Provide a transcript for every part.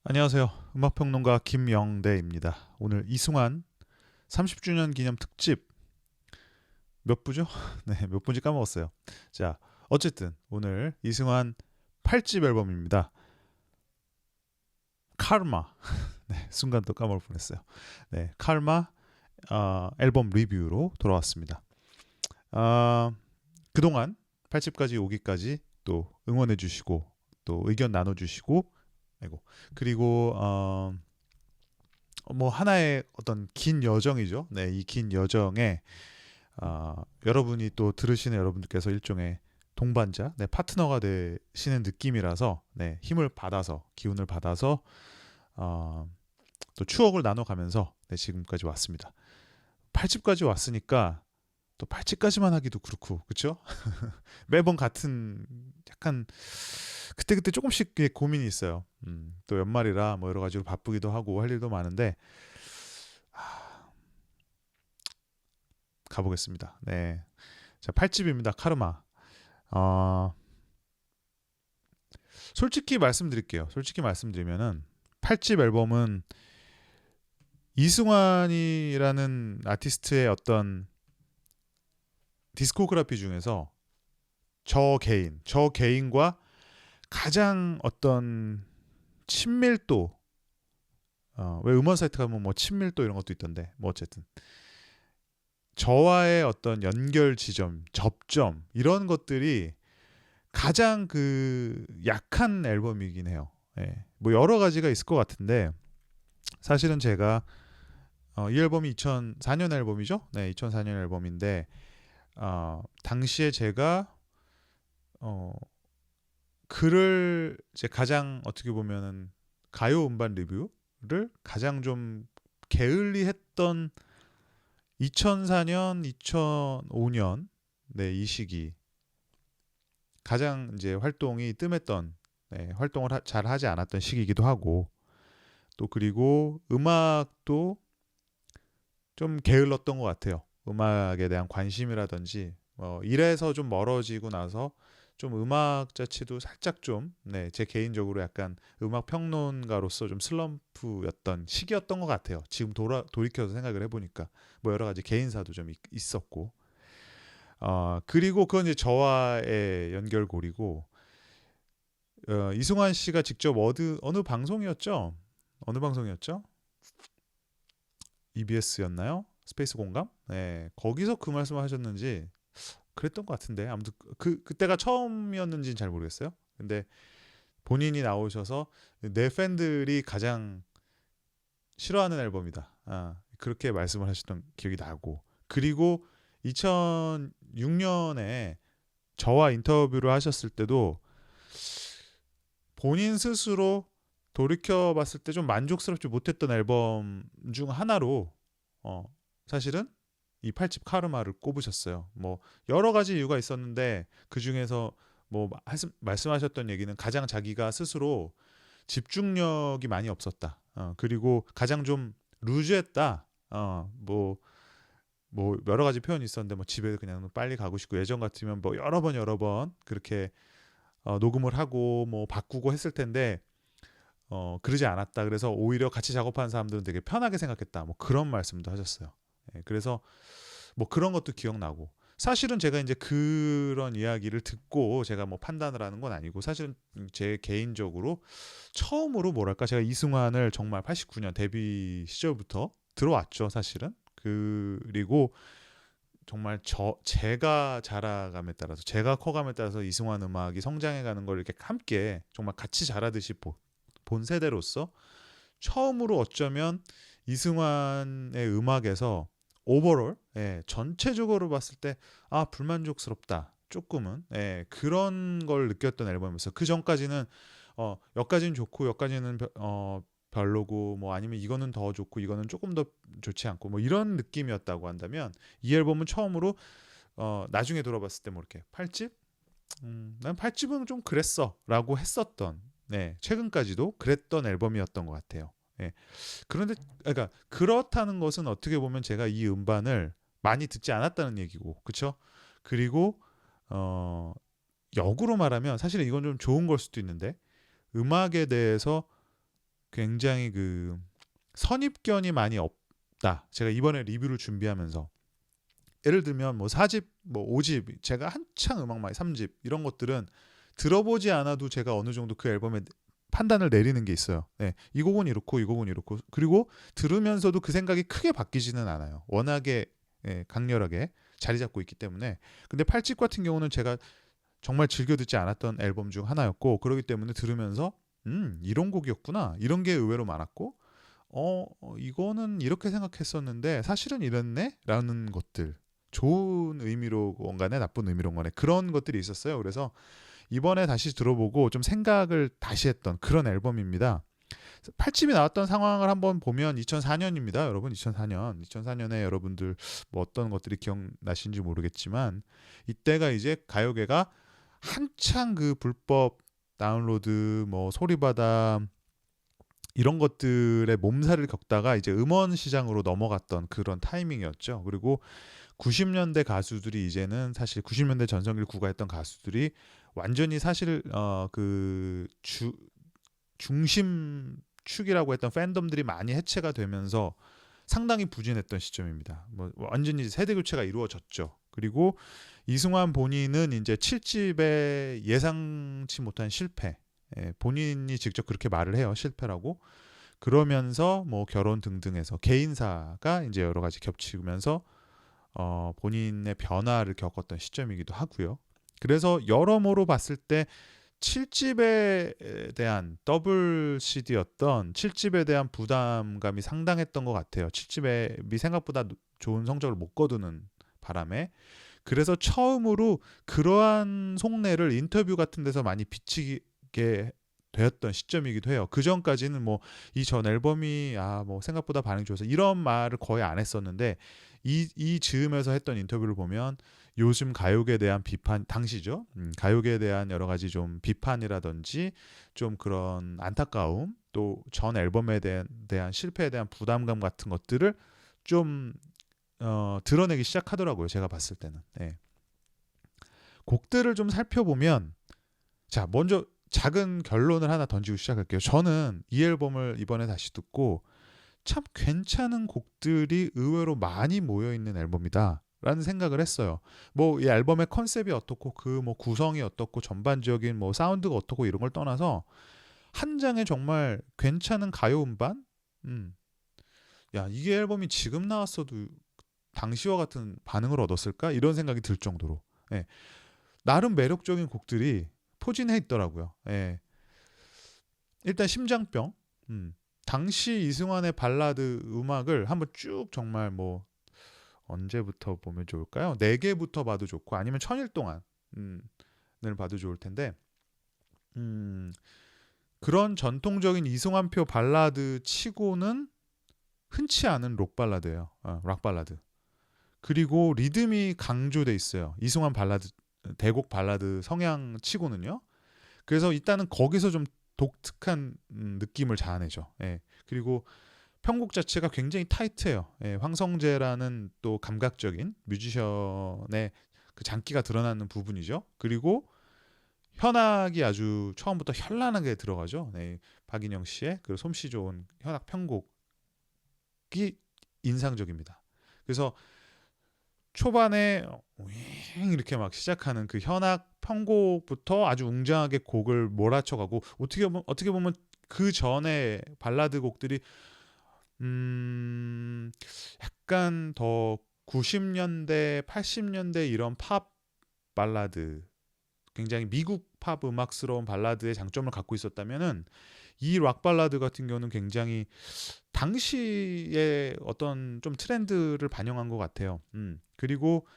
안녕하세요. 음악평론가 김영대입니다. 오늘 이승환 30주년 기념 특집 몇 부죠? 네, 몇 부인지 까먹었어요. 자, 어쨌든 오늘 이승환 8집 앨범입니다. 카르마. 네, 순간 또 까먹을 뻔했어요. 네, 카르마 앨범 리뷰로 돌아왔습니다. 아, 그동안 8집까지 오기까지 또 응원해 주시고 또 의견 나눠 주시고 아이고 그리고 뭐 하나의 어떤 긴 여정이죠. 네, 이 긴 여정에 여러분이 또 들으시는 여러분들께서 일종의 동반자, 네, 파트너가 되시는 느낌이라서 네, 힘을 받아서 기운을 받아서 어, 또 추억을 나눠가면서 네, 지금까지 왔습니다. 8집까지 왔으니까 또 8집까지만 하기도 그렇고 그렇죠? 매번 같은 약간 그때그때 조금씩 고민이 있어요. 또 연말이라 뭐 여러 가지로 바쁘기도 하고 할 일도 많은데 가보겠습니다. 네. 자, 8집입니다. 카르마. 어, 솔직히 말씀드릴게요. 솔직히 말씀드리면은 8집 앨범은 이승환이라는 아티스트의 어떤 디스코그래피 중에서 저 개인과 가장 어떤 친밀도, 왜 음원 사이트 가면 뭐 친밀도 이런 것도 있던데, 뭐 어쨌든 저와의 어떤 연결 지점, 접점 이런 것들이 가장 그 약한 앨범이긴 해요. 예. 뭐 여러 가지가 있을 것 같은데 사실은 제가 이 앨범이 2004년 앨범이죠. 네, 2004년 앨범인데 당시에 제가 어, 글을 제 가장 어떻게 보면은 가요 음반 리뷰를 가장 좀 게을리했던 2004년, 2005년 네, 이 시기 가장 이제 활동이 뜸했던 네, 활동을 잘 하지 않았던 시기이기도 하고 또 그리고 음악도 좀 게을렀던 것 같아요. 음악에 대한 관심이라든지 일에서 좀 멀어지고 나서 좀 음악 자체도 살짝 좀 네, 제 개인적으로 약간 음악 평론가로서 좀 슬럼프였던 시기였던 것 같아요. 지금 돌이켜서 생각을 해보니까 뭐 여러 가지 개인사도 좀 있었고 그리고 그건 이제 저와의 연결고리고 이승환 씨가 직접 어느 방송이었죠? 어느 방송이었죠? EBS였나요? 스페이스 공감? 네, 거기서 그 말씀을 하셨는지 그랬던 것 같은데 아무튼 그때가 처음이었는지는 잘 모르겠어요. 근데 본인이 나오셔서 내 팬들이 가장 싫어하는 앨범이다. 그렇게 말씀을 하셨던 기억이 나고 그리고 2006년에 저와 인터뷰를 하셨을 때도 본인 스스로 돌이켜 봤을 때 좀 만족스럽지 못했던 앨범 중 하나로 어, 사실은 이 8집 카르마를 꼽으셨어요. 뭐 여러 가지 이유가 있었는데 그 중에서 뭐 말씀하셨던 얘기는 가장 자기가 스스로 집중력이 많이 없었다. 그리고 가장 좀 루즈했다. 뭐 여러 가지 표현이 있었는데 뭐 집에 그냥 빨리 가고 싶고 예전 같으면 뭐 여러 번 그렇게 녹음을 하고 뭐 바꾸고 했을 텐데 그러지 않았다. 그래서 오히려 같이 작업하는 사람들은 되게 편하게 생각했다. 뭐 그런 말씀도 하셨어요. 예, 그래서 뭐 그런 것도 기억나고 사실은 제가 이제 그런 이야기를 듣고 제가 뭐 판단을 하는 건 아니고 사실은 제 개인적으로 처음으로 뭐랄까 제가 이승환을 정말 89년 데뷔 시절부터 들어왔죠. 사실은 그리고 정말 제가 자라감에 따라서 제가 커감에 따라서 이승환 음악이 성장해가는 걸 이렇게 함께 정말 같이 자라듯이 본 세대로서 처음으로 어쩌면 이승환의 음악에서 오버롤 전체적으로 봤을 때 불만족스럽다 조금은 그런 걸 느꼈던 앨범이었어요. 그 전까지는 여기까지는 좋고 여기까지는 별로고 뭐 아니면 이거는 더 좋고 이거는 조금 더 좋지 않고 뭐 이런 느낌이었다고 한다면 이 앨범은 처음으로 나중에 돌아봤을 때 뭐 이렇게 8집? 난 8집은 좀 그랬어라고 했었던 최근까지도 그랬던 앨범이었던 것 같아요. 예. 그런데 그러니까 그렇다는 것은 어떻게 보면 제가 이 음반을 많이 듣지 않았다는 얘기고, 그렇죠? 그리고 어, 역으로 말하면 사실은 이건 좀 좋은 걸 수도 있는데 음악에 대해서 굉장히 그 선입견이 많이 없다. 제가 이번에 리뷰를 준비하면서 예를 들면 뭐 4집, 뭐 5집, 제가 한창 음악 많이 3집 이런 것들은 들어보지 않아도 제가 어느 정도 그 앨범에 판단을 내리는 게 있어요. 네, 이 곡은 이렇고 이 곡은 이렇고 그리고 들으면서도 그 생각이 크게 바뀌지는 않아요. 워낙에 강렬하게 자리 잡고 있기 때문에. 근데 8집 같은 경우는 제가 정말 즐겨 듣지 않았던 앨범 중 하나였고 그렇기 때문에 들으면서 이런 곡이었구나 이런 게 의외로 많았고 이거는 이렇게 생각했었는데 사실은 이랬네 라는 것들, 좋은 의미로 간에 나쁜 의미로 간에 그런 것들이 있었어요. 그래서 이번에 다시 들어보고 좀 생각을 다시 했던 그런 앨범입니다. 8집이 나왔던 상황을 한번 보면 2004년입니다. 여러분 2004년에 여러분들 뭐 어떤 것들이 기억나신지 모르겠지만 이때가 이제 가요계가 한창 그 불법 다운로드 뭐 소리바다 이런 것들의 몸살을 겪다가 이제 음원 시장으로 넘어갔던 그런 타이밍이었죠. 그리고 90년대 가수들이 이제는 사실 90년대 전성기를 구가했던 가수들이 완전히 사실 그 중심 축이라고 했던 팬덤들이 많이 해체가 되면서 상당히 부진했던 시점입니다. 뭐 완전히 세대 교체가 이루어졌죠. 그리고 이승환 본인은 이제 7집에 예상치 못한 실패, 본인이 직접 그렇게 말을 해요. 실패라고. 그러면서 뭐 결혼 등등해서 개인사가 이제 여러 가지 겹치면서 본인의 변화를 겪었던 시점이기도 하고요. 그래서 여러모로 봤을 때 7집에 대한 더블 CD였던 7집에 대한 부담감이 상당했던 것 같아요. 7집이 생각보다 좋은 성적을 못 거두는 바람에. 그래서 처음으로 그러한 속내를 인터뷰 같은 데서 많이 비치게 되었던 시점이기도 해요. 그 전까지는 뭐 이 전 앨범이 뭐 생각보다 반응이 좋아서 이런 말을 거의 안 했었는데 이 즈음에서 했던 인터뷰를 보면 요즘 가요계에 대한 비판, 당시죠. 가요계에 대한 여러 가지 좀 비판이라든지 좀 그런 안타까움, 또 전 앨범에 대한 실패에 대한 부담감 같은 것들을 좀 드러내기 시작하더라고요. 제가 봤을 때는. 네. 곡들을 좀 살펴보면, 자, 먼저 작은 결론을 하나 던지고 시작할게요. 저는 이 앨범을 이번에 다시 듣고 참 괜찮은 곡들이 의외로 많이 모여있는 앨범이다 라는 생각을 했어요. 뭐 이 앨범의 컨셉이 어떻고 그 뭐 구성이 어떻고 전반적인 뭐 사운드가 어떻고 이런 걸 떠나서 한 장에 정말 괜찮은 가요 음반? 야, 이게 앨범이 지금 나왔어도 당시와 같은 반응을 얻었을까? 이런 생각이 들 정도로. 예. 나름 매력적인 곡들이 포진해 있더라고요. 예. 일단 심장병. 당시 이승환의 발라드 음악을 한번 쭉 정말 뭐 언제부터 보면 좋을까요? 4개부터 봐도 좋고 아니면 천일 동안을 봐도 좋을 텐데 그런 전통적인 이승환표 발라드 치고는 흔치 않은 록 발라드예요. 락 발라드. 그리고 리듬이 강조돼 있어요. 이승환 발라드 대곡 발라드 성향 치고는요. 그래서 일단은 거기서 좀 독특한 느낌을 자아내죠. 예. 그리고 편곡 자체가 굉장히 타이트해요. 예. 황성재라는 또 감각적인 뮤지션의 그 장기가 드러나는 부분이죠. 그리고 현악이 아주 처음부터 현란하게 들어가죠. 네. 박인영 씨의 그 솜씨 좋은 현악 편곡이 인상적입니다. 그래서 초반에 이렇게 막 시작하는 그 현악 편곡부터 아주 웅장하게 곡을 몰아쳐가고 어떻게 보면 그 전에 발라드 곡들이 약간 더 90년대, 80년대 이런 팝 발라드, 굉장히 미국 팝 음악스러운 발라드의 장점을 갖고 있었다면은 이 락 발라드 같은 경우는 굉장히 당시의 어떤 좀 트렌드를 반영한 것 같아요. 그리고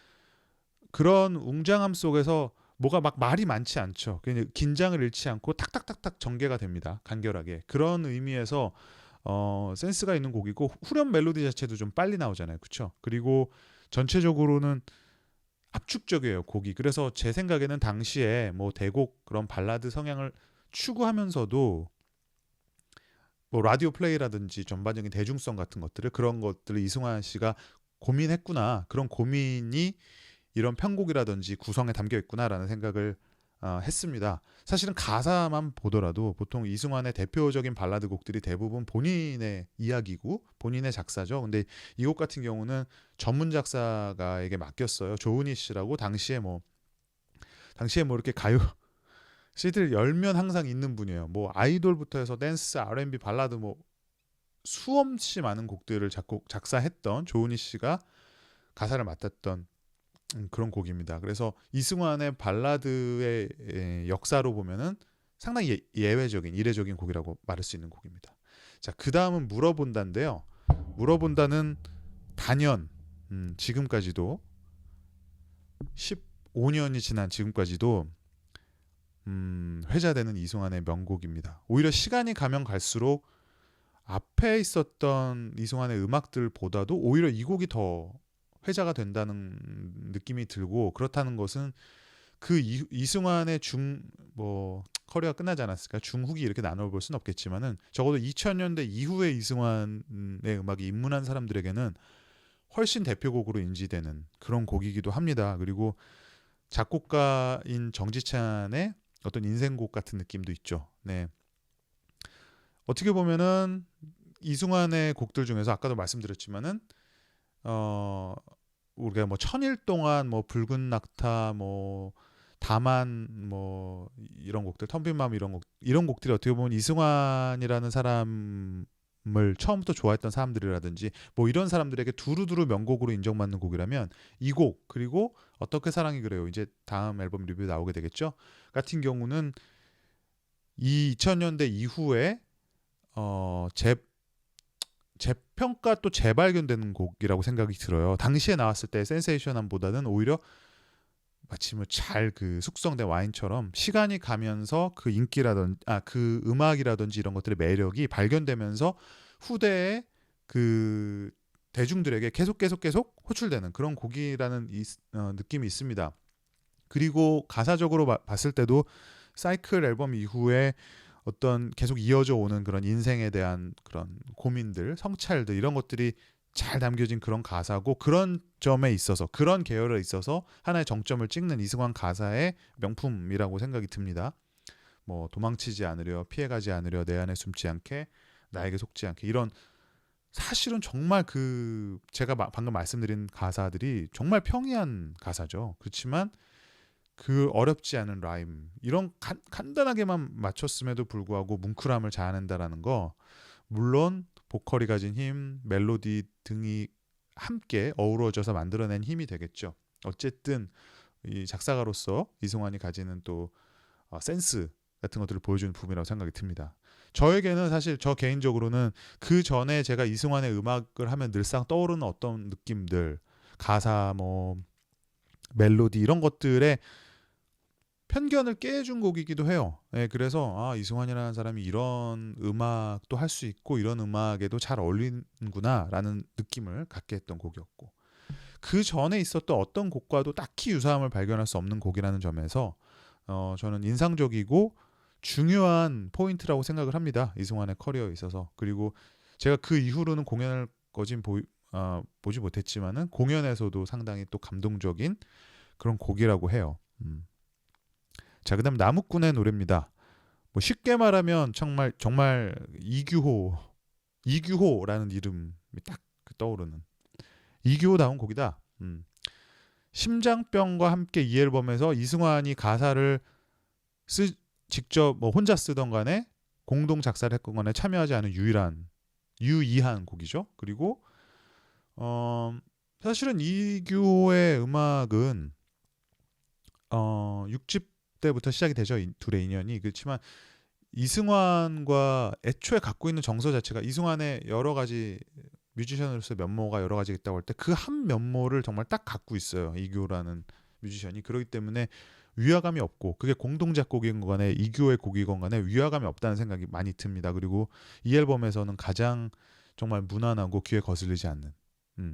그런 웅장함 속에서 뭐가 막 말이 많지 않죠. 그냥 긴장을 잃지 않고 탁탁탁탁 전개가 됩니다. 간결하게. 그런 의미에서 센스가 있는 곡이고 후렴 멜로디 자체도 좀 빨리 나오잖아요. 그렇죠? 그리고 전체적으로는 압축적이에요, 곡이. 그래서 제 생각에는 당시에 뭐 대곡 그런 발라드 성향을 추구하면서도 뭐 라디오 플레이라든지 전반적인 대중성 같은 것들을, 그런 것들을 이승환 씨가 고민했구나, 그런 고민이 이런 편곡이라든지 구성에 담겨 있구나라는 생각을 했습니다. 사실은 가사만 보더라도 보통 이승환의 대표적인 발라드 곡들이 대부분 본인의 이야기고 본인의 작사죠. 근데 이 곡 같은 경우는 전문 작사가에게 맡겼어요. 조은희 씨라고 당시에 뭐 이렇게 가요 CD를 열면 항상 있는 분이에요. 뭐 아이돌부터 해서 댄스, R&B, 발라드 뭐 수없이 많은 곡들을 작사했던 조은희 씨가 가사를 맡았던 그런 곡입니다. 그래서 이승환의 발라드의 역사로 보면은 상당히 예외적인 이례적인 곡이라고 말할 수 있는 곡입니다. 자, 그 다음은 물어본다인데요. 물어본다는 단연 지금까지도 15년이 지난 지금까지도 회자되는 이승환의 명곡입니다. 오히려 시간이 가면 갈수록 앞에 있었던 이승환의 음악들보다도 오히려 이 곡이 더 회자가 된다는 느낌이 들고, 그렇다는 것은 그 이승환의 커리어가 끝나지 않았을까, 중후기 이렇게 나눠볼 수는 없겠지만은 적어도 2000년대 이후에 이승환의 음악이 입문한 사람들에게는 훨씬 대표곡으로 인지되는 그런 곡이기도 합니다. 그리고 작곡가인 정지찬의 어떤 인생곡 같은 느낌도 있죠. 네. 어떻게 보면은 이승환의 곡들 중에서 아까도 말씀드렸지만은 우리가 뭐 천일 동안 뭐 붉은 낙타 뭐 다만 뭐 이런 곡들, 텅빈 마음 이런 곡들이 어떻게 보면 이승환이라는 사람을 처음부터 좋아했던 사람들이라든지 뭐 이런 사람들에게 두루두루 명곡으로 인정받는 곡이라면 이 곡, 그리고 어떻게 사랑이 그래요, 이제 다음 앨범 리뷰 나오게 되겠죠, 같은 경우는 이 2000년대 이후에 재평가 또 재발견되는 곡이라고 생각이 들어요. 당시에 나왔을 때 센세이션함보다는 오히려 마치 잘 그 숙성된 와인처럼 시간이 가면서 그 인기라든지 그 음악이라든지 이런 것들의 매력이 발견되면서 후대에 그 대중들에게 계속 호출되는 그런 곡이라는 느낌이 있습니다. 그리고 가사적으로 봤을 때도 사이클 앨범 이후에 어떤 계속 이어져 오는 그런 인생에 대한 그런 고민들, 성찰들, 이런 것들이 잘 담겨진 그런 가사고, 그런 점에 있어서, 그런 계열에 있어서 하나의 정점을 찍는 이승환 가사의 명품이라고 생각이 듭니다. 뭐 도망치지 않으려, 피해가지 않으려, 내 안에 숨지 않게, 나에게 속지 않게, 이런 사실은 정말 제가 방금 말씀드린 가사들이 정말 평이한 가사죠. 그렇지만 그 어렵지 않은 라임, 이런 간단하게만 맞췄음에도 불구하고 뭉클함을 자아낸다라는 거, 물론 보컬이 가진 힘, 멜로디 등이 함께 어우러져서 만들어낸 힘이 되겠죠. 어쨌든 이 작사가로서 이승환이 가지는 또 센스 같은 것들을 보여주는 부분이라고 생각이 듭니다. 저에게는 사실 저 개인적으로는 그 전에 제가 이승환의 음악을 하면 늘상 떠오르는 어떤 느낌들, 가사, 뭐 멜로디, 이런 것들에 편견을 깨준 곡이기도 해요. 네, 그래서 이승환이라는 사람이 이런 음악도 할 수 있고 이런 음악에도 잘 어울리는구나라는 느낌을 갖게 했던 곡이었고, 그 전에 있었던 어떤 곡과도 딱히 유사함을 발견할 수 없는 곡이라는 점에서 저는 인상적이고 중요한 포인트라고 생각을 합니다, 이승환의 커리어에 있어서. 그리고 제가 그 이후로는 공연을 보지 못했지만은 공연에서도 상당히 또 감동적인 그런 곡이라고 해요. 자, 그다음 나무꾼의 노래입니다. 뭐 쉽게 말하면 정말 이규호라는 이름이 딱 떠오르는 이규호다운 곡이다. 심장병과 함께 이 앨범에서 이승환이 가사를 직접 뭐 혼자 쓰던 간에 공동 작사를 했건 간에 참여하지 않은 유이한 곡이죠. 그리고 사실은 이규호의 음악은 6집 때부터 시작이 되죠. 둘의 인연이. 그렇지만 이승환과 애초에 갖고 있는 정서 자체가, 이승환의 여러 가지 뮤지션으로서의 면모가 여러 가지 있다고 할 때 그 한 면모를 정말 딱 갖고 있어요, 이규호라는 뮤지션이. 그렇기 때문에 위화감이 없고, 그게 공동 작곡인 간에 이규호의 곡이건 간에 위화감이 없다는 생각이 많이 듭니다. 그리고 이 앨범에서는 가장 정말 무난하고 귀에 거슬리지 않는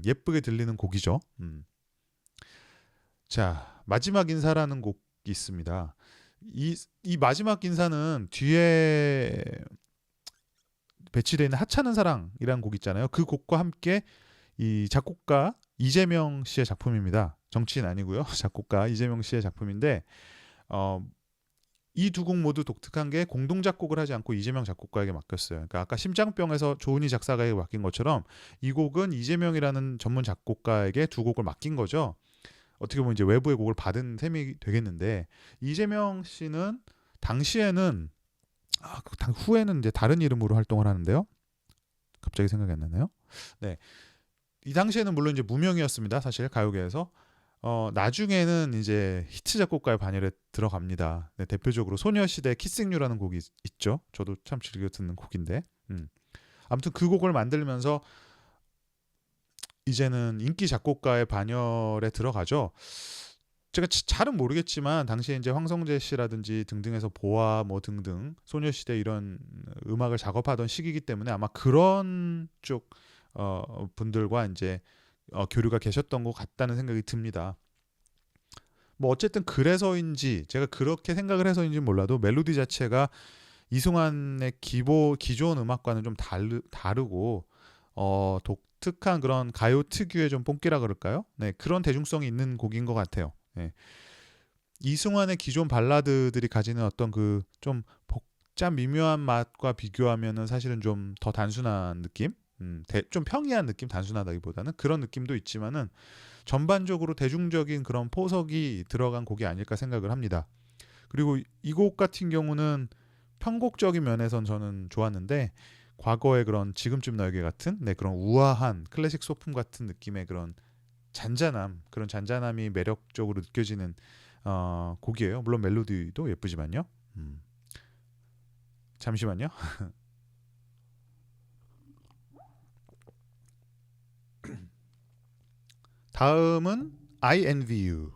예쁘게 들리는 곡이죠. 자, 마지막 인사라는 곡이 있습니다. 이 마지막 인사는 뒤에 배치되어 있는 하찮은 사랑이라는 곡 있잖아요. 그 곡과 함께 이 작곡가 이재명 씨의 작품입니다. 정치인 아니고요. 작곡가 이재명 씨의 작품인데 이 두 곡 모두 독특한 게 공동 작곡을 하지 않고 이재명 작곡가에게 맡겼어요. 그러니까 아까 심장병에서 조은희 작사가에게 맡긴 것처럼 이 곡은 이재명이라는 전문 작곡가에게 두 곡을 맡긴 거죠. 어떻게 보면 이제 외부의 곡을 받은 셈이 되겠는데 이재명 씨는 당시에는 후에는 이제 다른 이름으로 활동을 하는데요. 갑자기 생각이 안 나네요. 네, 이 당시에는 물론 이제 무명이었습니다. 사실 가요계에서. 나중에는 이제 히트 작곡가의 반열에 들어갑니다. 네, 대표적으로 소녀시대 키싱 유라는 곡이 있죠. 저도 참 즐겨 듣는 곡인데. 아무튼 그 곡을 만들면서 이제는 인기 작곡가의 반열에 들어가죠. 제가 잘은 모르겠지만 당시에 이제 황성재 씨라든지 등등해서 보아 뭐 등등 소녀시대 이런 음악을 작업하던 시기이기 때문에 아마 그런 쪽 분들과 이제 교류가 계셨던 것 같다는 생각이 듭니다. 뭐 어쨌든 그래서인지 제가 그렇게 생각을 해서인지 몰라도 멜로디 자체가 이승환의 기존 음악과는 좀 다르고 독특한 그런 가요 특유의 좀 뽕기라 그럴까요? 네, 그런 대중성이 있는 곡인 것 같아요. 네. 이승환의 기존 발라드들이 가지는 어떤 그 좀 복잡 미묘한 맛과 비교하면은 사실은 좀 더 단순한 느낌, 좀 평이한 느낌, 단순하다기보다는 그런 느낌도 있지만은 전반적으로 대중적인 그런 포석이 들어간 곡이 아닐까 생각을 합니다. 그리고 이 곡 같은 경우는 편곡적인 면에선 저는 좋았는데 과거의 그런 지금쯤 너에게 같은 그런 우아한 클래식 소품 같은 느낌의 그런 그런 잔잔함이 매력적으로 느껴지는 곡이에요. 물론 멜로디도 예쁘지만요. 잠시만요. 다음은 I Envy You.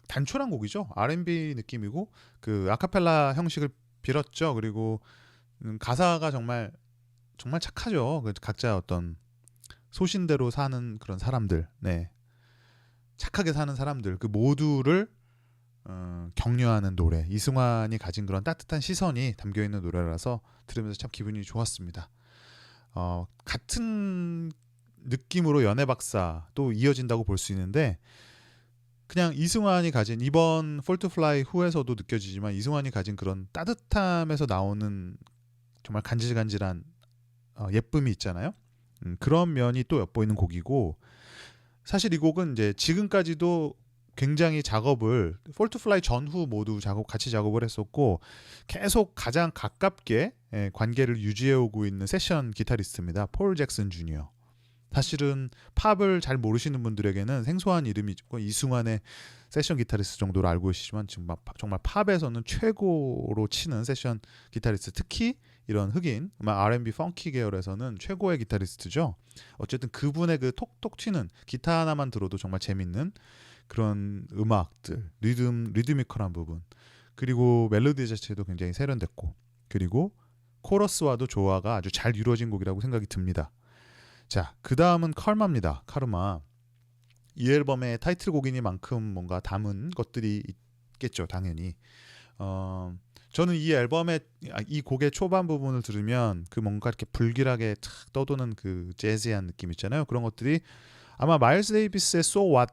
단촐한 곡이죠. R&B 느낌이고 그 아카펠라 형식을 빌었죠. 그리고 가사가 정말 정말 착하죠. 각자 어떤 소신대로 사는 그런 사람들, 네, 착하게 사는 사람들 그 모두를 격려하는 노래. 이승환이 가진 그런 따뜻한 시선이 담겨 있는 노래라서 들으면서 참 기분이 좋았습니다. 같은 느낌으로 연애 박사도 이어진다고 볼 수 있는데 그냥 이승환이 가진 이번 폴트 플라이 후에서도 느껴지지만 이승환이 가진 그런 따뜻함에서 나오는 정말 간질간질한 예쁨이 있잖아요. 그런 면이 또 엿보이는 곡이고 사실 이 곡은 이제 지금까지도 굉장히 작업을 폴트 플라이 전후 모두 같이 작업을 했었고 계속 가장 가깝게 관계를 유지해 오고 있는 세션 기타리스트입니다. 폴 잭슨 주니어. 사실은 팝을 잘 모르시는 분들에게는 생소한 이름이고 이승환의 세션 기타리스트 정도로 알고 계시지만 정말 팝에서는 최고로 치는 세션 기타리스트, 특히 이런 흑인 R&B 펑키 계열에서는 최고의 기타리스트죠. 어쨌든 그분의 그 톡톡 튀는 기타 하나만 들어도 정말 재밌는 그런 음악들, 리드미컬한 부분, 그리고 멜로디 자체도 굉장히 세련됐고, 그리고 코러스와도 조화가 아주 잘 이루어진 곡이라고 생각이 듭니다. 자, 그 다음은 카르마입니다. 카르마. 이 앨범의 타이틀곡이니만큼 뭔가 담은 것들이 있겠죠, 당연히. 저는 이 곡의 초반 부분을 들으면 그 뭔가 이렇게 불길하게 탁 떠도는 그 재즈한 느낌 있잖아요. 그런 것들이 아마 마일스 데이비스의 So What,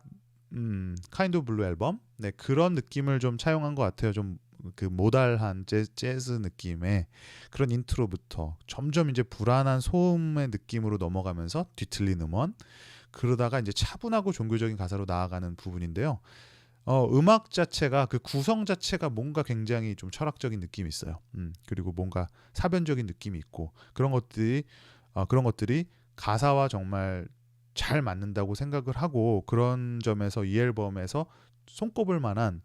Kind of Blue 앨범, 네, 그런 느낌을 좀 차용한 것 같아요. 좀 그 모달한 재즈 느낌의 그런 인트로부터 점점 이제 불안한 소음의 느낌으로 넘어가면서 뒤틀린 음원, 그러다가 이제 차분하고 종교적인 가사로 나아가는 부분인데요. 음악 자체가 그 구성 자체가 뭔가 굉장히 좀 철학적인 느낌이 있어요. 그리고 뭔가 사변적인 느낌이 있고 그런 것들이 가사와 정말 잘 맞는다고 생각을 하고 그런 점에서 이 앨범에서 손꼽을 만한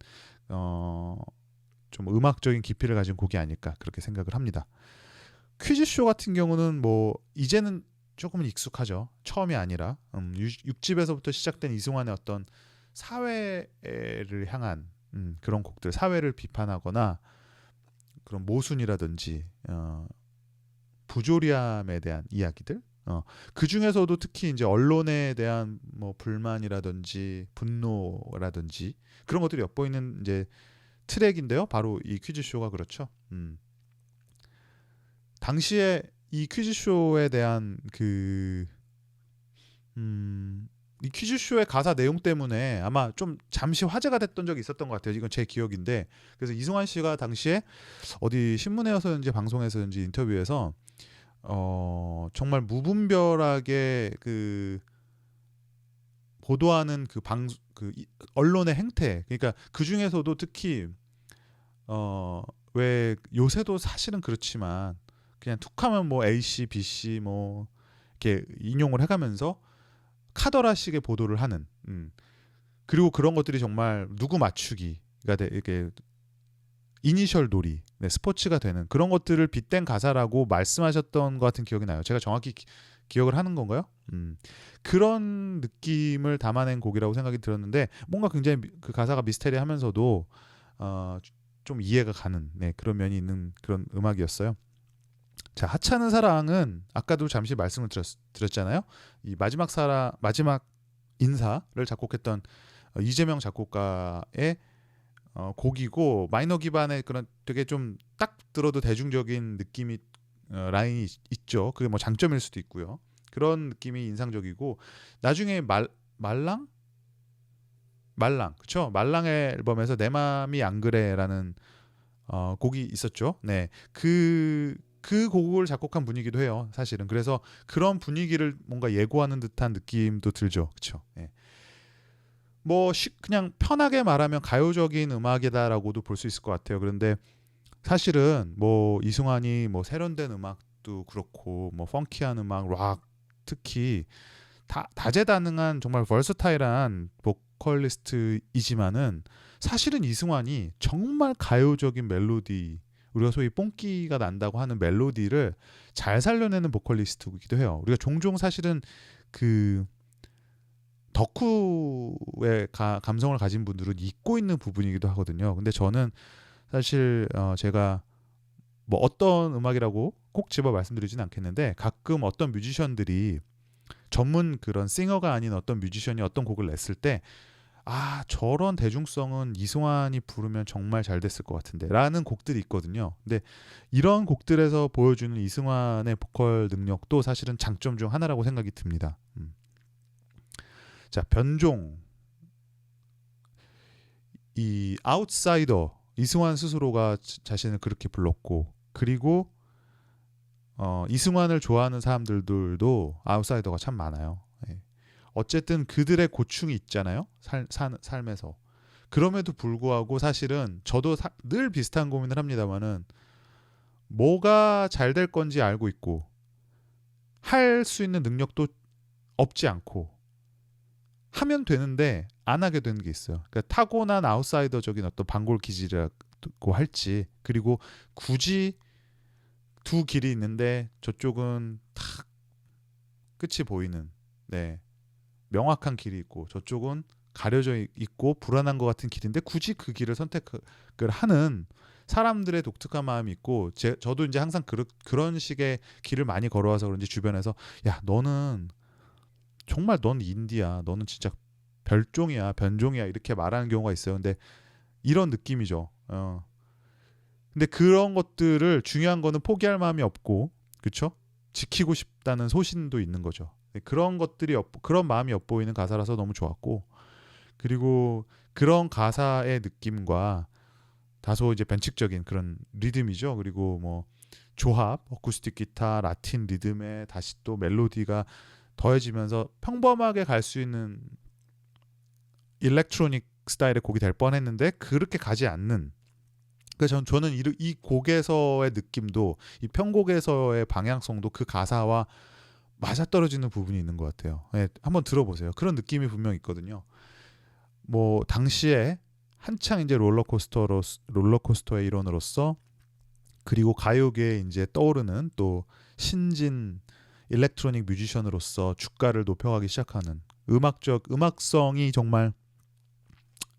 좀 음악적인 깊이를 가진 곡이 아닐까 그렇게 생각을 합니다. 퀴즈쇼 같은 경우는 뭐 이제는 조금은 익숙하죠. 처음이 아니라 6집에서부터 시작된 이승환의 어떤 사회를 향한 그런 곡들, 사회를 비판하거나 그런 모순이라든지 부조리함에 대한 이야기들, 그 중에서도 특히 이제 언론에 대한 뭐 불만이라든지 분노라든지 그런 것들이 엿보이는 이제 트랙인데요. 바로 이 퀴즈쇼가 그렇죠. 당시에 이 퀴즈쇼에 대한 그 이 퀴즈쇼의 가사 내용 때문에 아마 좀 잠시 화제가 됐던 적이 있었던 것 같아요. 이건 제 기억인데, 그래서 이승환 씨가 당시에 어디 신문에서인지 방송에서인지 인터뷰에서 정말 무분별하게 그 보도하는 언론의 행태, 그러니까 그 중에서도 특히 왜 요새도 사실은 그렇지만 그냥 툭하면 뭐 A.C, B.C 뭐 이렇게 인용을 해가면서 카더라식의 보도를 하는, 그리고 그런 것들이 정말 누구 맞추기가 이렇게 이니셜 놀이, 네, 스포츠가 되는 그런 것들을 빗댄 가사라고 말씀하셨던 것 같은 기억이 나요. 제가 정확히 기억을 하는 건가요? 그런 느낌을 담아낸 곡이라고 생각이 들었는데, 뭔가 굉장히 그 가사가 미스테리하면서도 좀 이해가 가는, 네, 그런 면이 있는 그런 음악이었어요. 자, 하찮은 사랑은 아까도 잠시 말씀을 드렸잖아요. 이 마지막 인사를 작곡했던 이재명 작곡가의 곡이고, 마이너 기반의 그런 되게 좀 딱 들어도 대중적인 느낌이 라인이 있죠. 그게 뭐 장점일 수도 있고요. 그런 느낌이 인상적이고, 나중에 말랑 그쵸? 말랑의 앨범에서 내 맘이 안 그래라는 곡이 있었죠. 네, 그 곡을 작곡한 분이기도 해요, 사실은. 그래서 그런 분위기를 뭔가 예고하는 듯한 느낌도 들죠, 그렇죠? 네. 뭐 그냥 편하게 말하면 가요적인 음악이다라고도 볼 수 있을 것 같아요. 그런데 사실은 뭐 이승환이 뭐 세련된 음악도 그렇고, 뭐 펑키한 음악, 락, 특히 다재다능한 정말 버스타일한 보컬리스트이지만은, 사실은 이승환이 정말 가요적인 멜로디, 우리가 소위 뽕기가 난다고 하는 멜로디를 잘 살려내는 보컬리스트이기도 해요. 우리가 종종 사실은 그 덕후의 감성을 가진 분들은 잊고 있는 부분이기도 하거든요. 근데 저는 사실 제가 뭐 어떤 음악이라고 꼭 집어 말씀드리진 않겠는데, 가끔 어떤 뮤지션들이 전문 그런 싱어가 아닌 어떤 뮤지션이 어떤 곡을 냈을 때, 저런 대중성은 이승환이 부르면 정말 잘 됐을 것 같은데 라는 곡들이 있거든요. 근데 이런 곡들에서 보여주는 이승환의 보컬 능력도 사실은 장점 중 하나라고 생각이 듭니다. 자, 변종, 이 아웃사이더, 이승환 스스로가 자신을 그렇게 불렀고, 그리고 이승환을 좋아하는 사람들도 아웃사이더가 참 많아요. 예. 어쨌든 그들의 고충이 있잖아요, 삶에서. 그럼에도 불구하고 사실은 저도 늘 비슷한 고민을 합니다만은, 뭐가 잘 될 건지 알고 있고 할 수 있는 능력도 없지 않고, 하면 되는데 안 하게 되는 게 있어요. 그러니까 타고난 아웃사이더적인 어떤 반골 기질이라고 할지, 그리고 굳이 두 길이 있는데 저쪽은 탁 끝이 보이는, 네, 명확한 길이 있고 저쪽은 가려져 있고 불안한 것 같은 길인데 굳이 그 길을 선택을 하는 사람들의 독특한 마음이 있고, 저도 이제 항상 그런 식의 길을 많이 걸어와서 그런지 주변에서, 야, 너는 정말 넌 인디야, 너는 진짜 별종이야, 변종이야, 이렇게 말하는 경우가 있어요. 근데 이런 느낌이죠. 근데 그런 것들을, 중요한 거는 포기할 마음이 없고, 그렇죠? 지키고 싶다는 소신도 있는 거죠. 그런 것들이 그런 마음이 엿보이는 가사라서 너무 좋았고, 그리고 그런 가사의 느낌과 다소 이제 변칙적인 그런 리듬이죠. 그리고 뭐 조합, 어쿠스틱 기타, 라틴 리듬에 다시 또 멜로디가 더해지면서 평범하게 갈 수 있는 일렉트로닉 스타일의 곡이 될 뻔했는데 그렇게 가지 않는. 그러니까 저는 이 곡에서의 느낌도, 이 편곡에서의 방향성도 그 가사와 맞아떨어지는 부분이 있는 것 같아요. 네, 한번 들어보세요. 그런 느낌이 분명 있거든요. 뭐 당시에 한창 이제 롤러코스터의 일원으로서, 그리고 가요계에 이제 떠오르는 또 신진 일렉트로닉 뮤지션으로서 주가를 높여가기 시작하는, 음악성이 정말,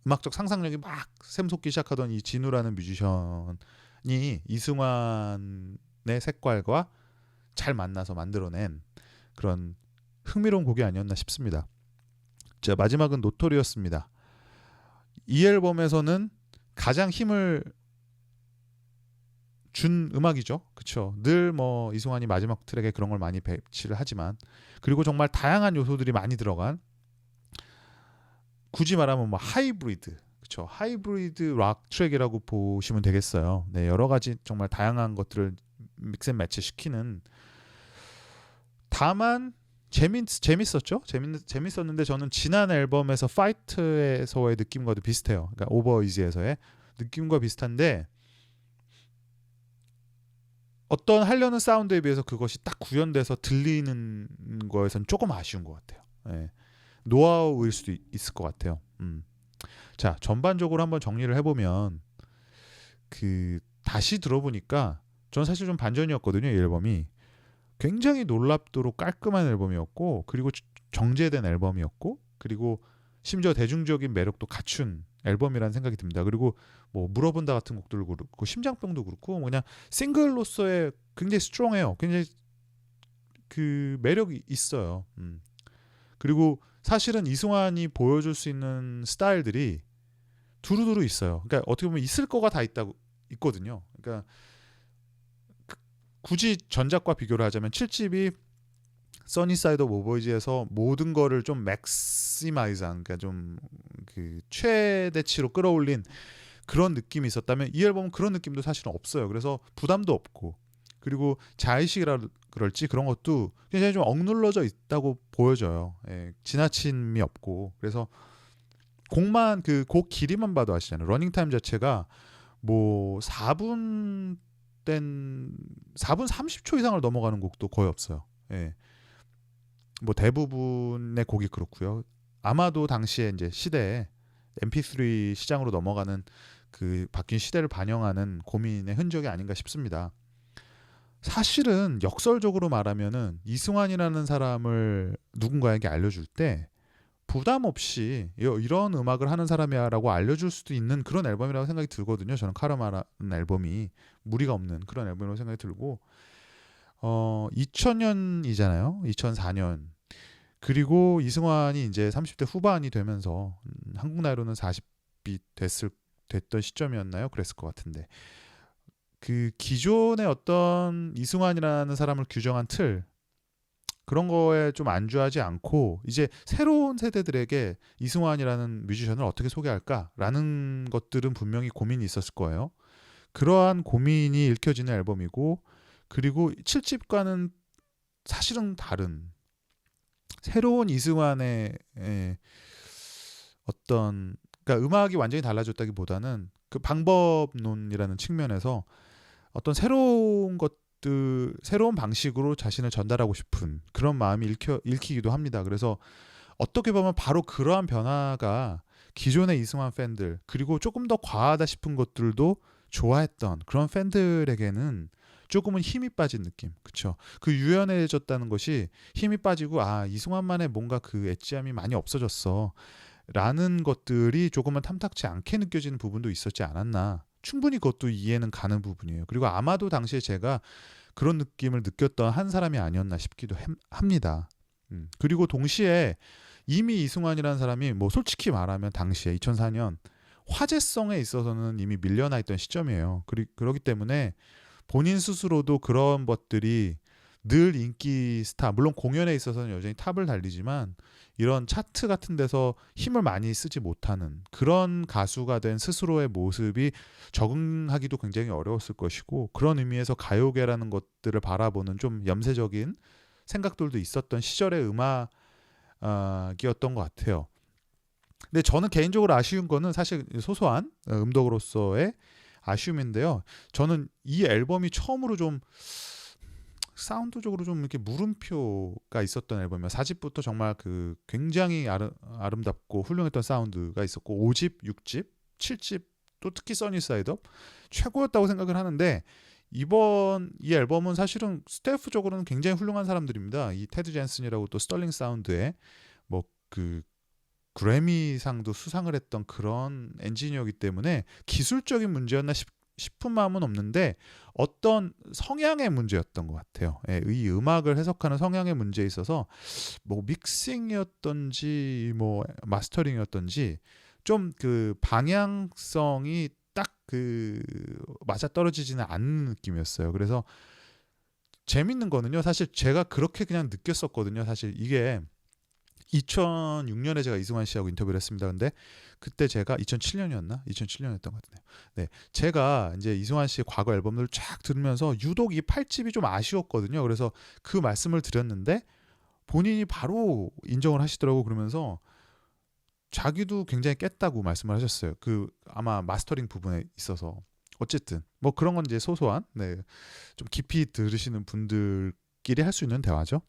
음악적 상상력이 막 샘솟기 시작하던 이 진우라는 뮤지션이 이승환의 색깔과 잘 만나서 만들어낸 그런 흥미로운 곡이 아니었나 싶습니다. 자, 마지막은 노토리였습니다. 이 앨범에서는 가장 힘을 준 음악이죠. 그렇죠. 늘 뭐 이승환이 마지막 트랙에 그런 걸 많이 배치를 하지만, 그리고 정말 다양한 요소들이 많이 들어간 굳이 말하면 뭐 하이브리드, 그렇죠? 하이브리드 락 트랙이라고 보시면 되겠어요. 네, 여러 가지 정말 다양한 것들을 믹스 앤 매치 시키는. 다만 재밌었죠. 재밌었는데 저는 지난 앨범에서 파이트에서의 느낌과도 비슷해요. 그러니까 오버이지에서의 느낌과 비슷한데 어떤 하려는 사운드에 비해서 그것이 딱 구현돼서 들리는 거에선 조금 아쉬운 것 같아요. 예. 노하우일 수도 있을 것 같아요. 자, 전반적으로 한번 정리를 해보면 다시 들어보니까 전 사실 좀 반전이었거든요. 이 앨범이 굉장히 놀랍도록 깔끔한 앨범이었고, 그리고 정제된 앨범이었고, 그리고 심지어 대중적인 매력도 갖춘 앨범이라는 생각이 듭니다. 그리고 뭐 물어본다 같은 곡들도 그렇고 심장병도 그렇고 그냥 싱글로서의 굉장히 스트롱해요. 굉장히 그 매력이 있어요. 그리고 사실은 이승환이 보여줄 수 있는 스타일들이 두루두루 있어요. 그러니까 어떻게 보면 있을 거가 다 있거든요. 그러니까 굳이 전작과 비교를 하자면 7집이 써니사이드 오브 오버이지에서 모든 거를 좀 맥시마이즈한, 그러니까 좀 그 최대치로 끌어올린 그런 느낌이 있었다면 이 앨범은 그런 느낌도 사실은 없어요. 그래서 부담도 없고, 그리고 자의식이라 그럴지 그런 것도 굉장히 좀 억눌러져 있다고 보여져요. 예, 지나침이 없고. 그래서 곡만 그 곡 길이만 봐도 아시잖아요. 러닝 타임 자체가 뭐 4분 30초 이상을 넘어가는 곡도 거의 없어요. 예. 뭐 대부분의 곡이 그렇고요. 아마도 당시에 이제 시대에 MP3 시장으로 넘어가는 그 바뀐 시대를 반영하는 고민의 흔적이 아닌가 싶습니다. 사실은 역설적으로 말하면은 이승환이라는 사람을 누군가에게 알려줄 때 부담 없이 이런 음악을 하는 사람이야라고 알려줄 수도 있는 그런 앨범이라고 생각이 들거든요. 저는 카르마라는 앨범이 무리가 없는 그런 앨범이라고 생각이 들고 2000년이잖아요. 2004년. 그리고 이승환이 이제 30대 후반이 되면서 한국 나이로는 40이 됐던 시점이었나요? 그랬을 것 같은데 그 기존의 어떤 이승환이라는 사람을 규정한 틀 그런 거에 좀 안주하지 않고 이제 새로운 세대들에게 이승환이라는 뮤지션을 어떻게 소개할까라는 것들은 분명히 고민이 있었을 거예요. 그러한 고민이 읽혀지는 앨범이고, 그리고 7집과는 사실은 다른 새로운 이승환의 어떤, 그러니까 음악이 완전히 달라졌다기보다는 그 방법론이라는 측면에서 어떤 새로운 것들, 새로운 방식으로 자신을 전달하고 싶은 그런 마음이 읽히기도 합니다. 그래서 어떻게 보면 바로 그러한 변화가 기존의 이승환 팬들, 그리고 조금 더 과하다 싶은 것들도 좋아했던 그런 팬들에게는 조금은 힘이 빠진 느낌, 그렇죠? 그 유연해졌다는 것이 힘이 빠지고 이승환만의 뭔가 그 엣지함이 많이 없어졌어 라는 것들이 조금은 탐탁치 않게 느껴지는 부분도 있었지 않았나. 충분히 그것도 이해는 가는 부분이에요. 그리고 아마도 당시에 제가 그런 느낌을 느꼈던 한 사람이 아니었나 싶기도 합니다. 그리고 동시에 이미 이승환이라는 사람이 뭐 솔직히 말하면 당시에 2004년 화제성에 있어서는 이미 밀려나 있던 시점이에요. 그렇기 때문에 본인 스스로도 그런 것들이 늘 인기 스타, 물론 공연에 있어서는 여전히 탑을 달리지만 이런 차트 같은 데서 힘을 많이 쓰지 못하는 그런 가수가 된 스스로의 모습이 적응하기도 굉장히 어려웠을 것이고, 그런 의미에서 가요계라는 것들을 바라보는 좀 염세적인 생각들도 있었던 시절의 음악이었던 것 같아요. 근데 저는 개인적으로 아쉬운 거는 사실 소소한 음덕으로서의 아쉬움인데요. 저는 이 앨범이 처음으로 좀 사운드적으로 좀 이렇게 물음표가 있었던 앨범이에요. 4집부터 정말 그 굉장히 아름답고 훌륭했던 사운드가 있었고 5집, 6집, 7집 또 특히 써니사이드업 최고였다고 생각을 하는데, 이번 이 앨범은 사실은 스태프적으로는 굉장히 훌륭한 사람들입니다. 이 테드 젠슨이라고 또 스털링 사운드에 뭐 그 그래미상도 수상을 했던 그런 엔지니어이기 때문에 기술적인 문제였나 싶은 마음은 없는데 어떤 성향의 문제였던 것 같아요. 예, 이 음악을 해석하는 성향의 문제에 있어서 뭐 믹싱이었던지 뭐 마스터링이었던지 좀 그 방향성이 딱 그 맞아 떨어지지는 않는 느낌이었어요. 그래서 재밌는 거는요, 사실 제가 그렇게 그냥 느꼈었거든요. 사실 이게 2006년에 제가 이승환 씨하고 인터뷰를 했습니다. 근데 그때 제가 2007년이었나? 2007년이었던 것 같네요. 네, 제가 이제 이승환 씨의 과거 앨범들을 쫙 들으면서 유독 이 8집이 좀 아쉬웠거든요. 그래서 그 말씀을 드렸는데 본인이 바로 인정을 하시더라고. 그러면서 자기도 굉장히 깼다고 말씀을 하셨어요. 그 아마 마스터링 부분에 있어서. 어쨌든 뭐 그런 건 이제 소소한, 네, 좀 깊이 들으시는 분들끼리 할 수 있는 대화죠.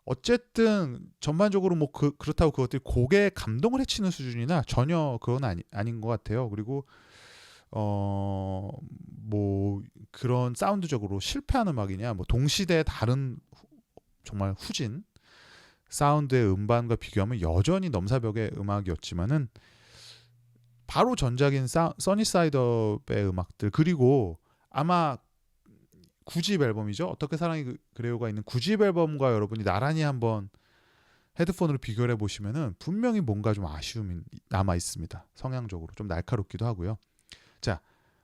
어쨌든 전반적으로 뭐 그렇다고 그것들이 곡에 감동을 해치는 수준이나 전혀 그건 아닌 것 같아요. 그리고 뭐 그런 사운드적으로 실패한 음악이냐, 뭐 동시대의 다른 정말 후진 사운드의 음반과 비교하면 여전히 넘사벽의 음악이었지만은 바로 전작인 써니사이드업의 음악들, 그리고 아마 9집 앨범이죠. 어떻게 사랑이 그래요가 있는 9집 앨범과 여러분이 나란히 한번 헤드폰으로 비교를 해보시면은 분명히 뭔가 좀 아쉬움이 남아 있습니다. 성향적으로 좀 날카롭기도 하고요. 자,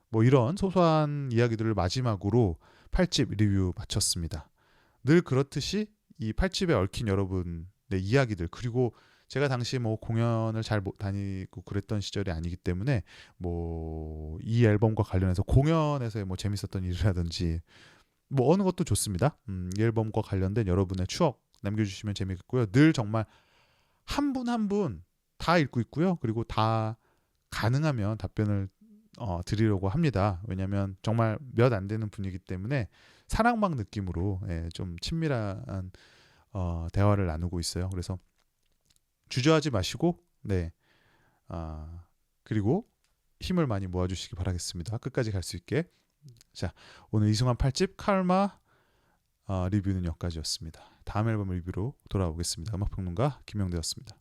뭐 이런 소소한 이야기들을 마지막으로 8집 리뷰 마쳤습니다. 늘 그렇듯이 이 8집에 얽힌 여러분의 이야기들, 그리고 제가 당시 뭐 공연을 잘 다니고 그랬던 시절이 아니기 때문에 뭐 이 앨범과 관련해서 공연에서의 뭐 재밌었던 일이라든지 뭐 어느 것도 좋습니다. 이 앨범과 관련된 여러분의 추억 남겨주시면 재밌겠고요. 늘 정말 한 분 한 분 다 읽고 있고요. 그리고 다 가능하면 답변을 드리려고 합니다. 왜냐하면 정말 몇 안 되는 분이기 때문에 사랑방 느낌으로, 예, 좀 친밀한 대화를 나누고 있어요. 그래서 주저하지 마시고, 네, 그리고 힘을 많이 모아주시기 바라겠습니다. 끝까지 갈 수 있게. 자, 오늘 이승환 8집 칼마 리뷰는 여기까지였습니다. 다음 앨범 리뷰로 돌아오겠습니다. 음악평론가 김영대였습니다.